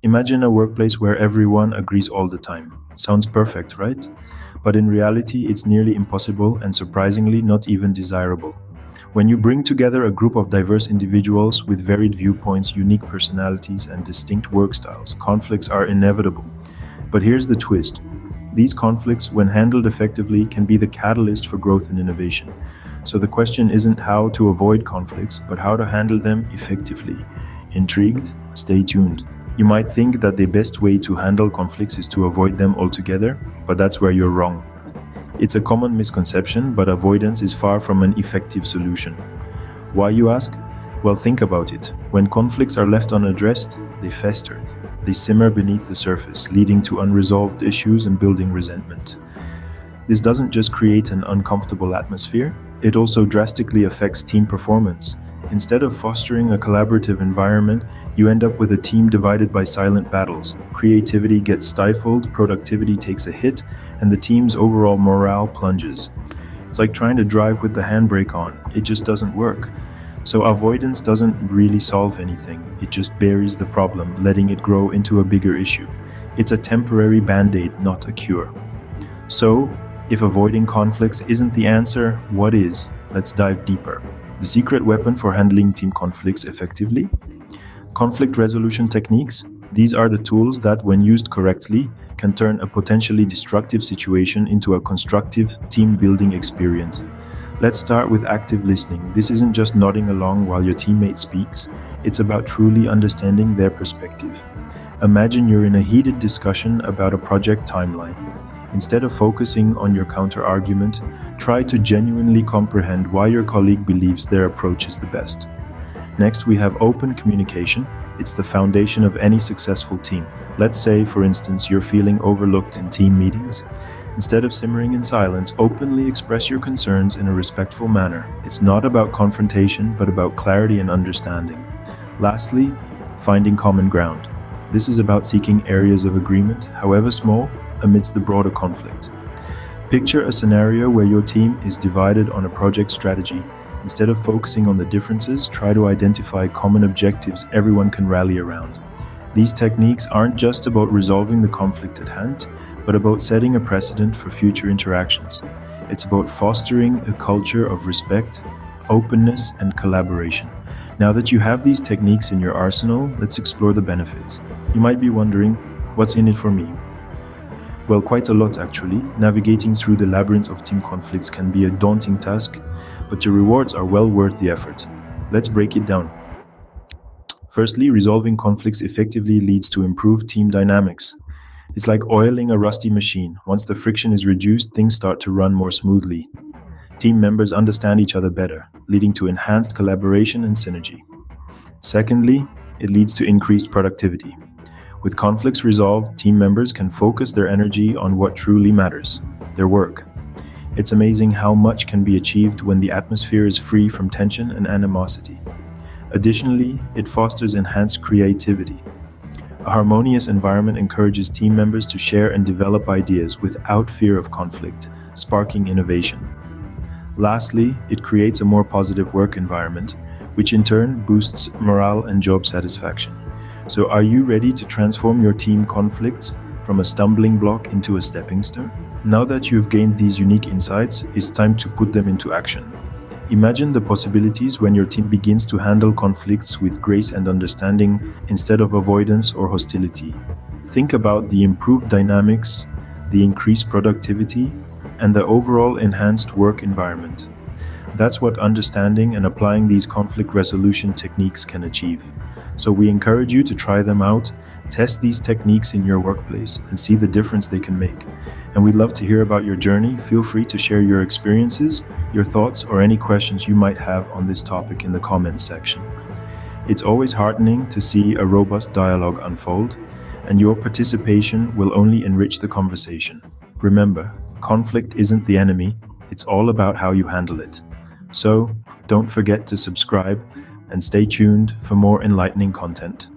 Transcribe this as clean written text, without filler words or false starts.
Imagine a workplace where everyone agrees all the time. Sounds perfect, right? But in reality, it's nearly impossible and surprisingly not even desirable. When you bring together a group of diverse individuals with varied viewpoints, unique personalities, and distinct work styles, conflicts are inevitable. But here's the twist. These conflicts, when handled effectively, can be the catalyst for growth and innovation. So the question isn't how to avoid conflicts, but how to handle them effectively. Intrigued? Stay tuned. You might think that the best way to handle conflicts is to avoid them altogether, but that's where you're wrong. It's a common misconception, but avoidance is far from an effective solution. Why, you ask? Well, think about it. When conflicts are left unaddressed, they fester. They simmer beneath the surface, leading to unresolved issues and building resentment. This doesn't just create an uncomfortable atmosphere, it also drastically affects team performance. Instead of fostering a collaborative environment, you end up with a team divided by silent battles. Creativity gets stifled, productivity takes a hit, and the team's overall morale plunges. It's like trying to drive with the handbrake on. It just doesn't work. So avoidance doesn't really solve anything. It just buries the problem, letting it grow into a bigger issue. It's a temporary band-aid, not a cure. So, if avoiding conflicts isn't the answer, what is? Let's dive deeper. The secret weapon for handling team conflicts effectively? Conflict resolution techniques. These are the tools that, when used correctly, can turn a potentially destructive situation into a constructive team-building experience. Let's start with active listening. This isn't just nodding along while your teammate speaks, it's about truly understanding their perspective. Imagine you're in a heated discussion about a project timeline. Instead of focusing on your counter-argument, try to genuinely comprehend why your colleague believes their approach is the best. Next, we have open communication. It's the foundation of any successful team. Let's say, for instance, you're feeling overlooked in team meetings. Instead of simmering in silence, openly express your concerns in a respectful manner. It's not about confrontation, but about clarity and understanding. Lastly, finding common ground. This is about seeking areas of agreement, however small, amidst the broader conflict. Picture a scenario where your team is divided on a project strategy. Instead of focusing on the differences, try to identify common objectives everyone can rally around. These techniques aren't just about resolving the conflict at hand, but about setting a precedent for future interactions. It's about fostering a culture of respect, openness, and collaboration. Now that you have these techniques in your arsenal, let's explore the benefits. You might be wondering, what's in it for me? Well, quite a lot actually. Navigating through the labyrinth of team conflicts can be a daunting task, but the rewards are well worth the effort. Let's break it down. Firstly, resolving conflicts effectively leads to improved team dynamics. It's like oiling a rusty machine. Once the friction is reduced, things start to run more smoothly. Team members understand each other better, leading to enhanced collaboration and synergy. Secondly, it leads to increased productivity. With conflicts resolved, team members can focus their energy on what truly matters, their work. It's amazing how much can be achieved when the atmosphere is free from tension and animosity. Additionally, it fosters enhanced creativity. A harmonious environment encourages team members to share and develop ideas without fear of conflict, sparking innovation. Lastly, it creates a more positive work environment, which in turn boosts morale and job satisfaction. So are you ready to transform your team conflicts from a stumbling block into a stepping stone? Now that you've gained these unique insights, it's time to put them into action. Imagine the possibilities when your team begins to handle conflicts with grace and understanding instead of avoidance or hostility. Think about the improved dynamics, the increased productivity, and the overall enhanced work environment. That's what understanding and applying these conflict resolution techniques can achieve. So we encourage you to try them out, test these techniques in your workplace, and see the difference they can make. And we'd love to hear about your journey. Feel free to share your experiences, your thoughts, or any questions you might have on this topic in the comments section. It's always heartening to see a robust dialogue unfold, and your participation will only enrich the conversation. Remember, conflict isn't the enemy, it's all about how you handle it. So, don't forget to subscribe and stay tuned for more enlightening content.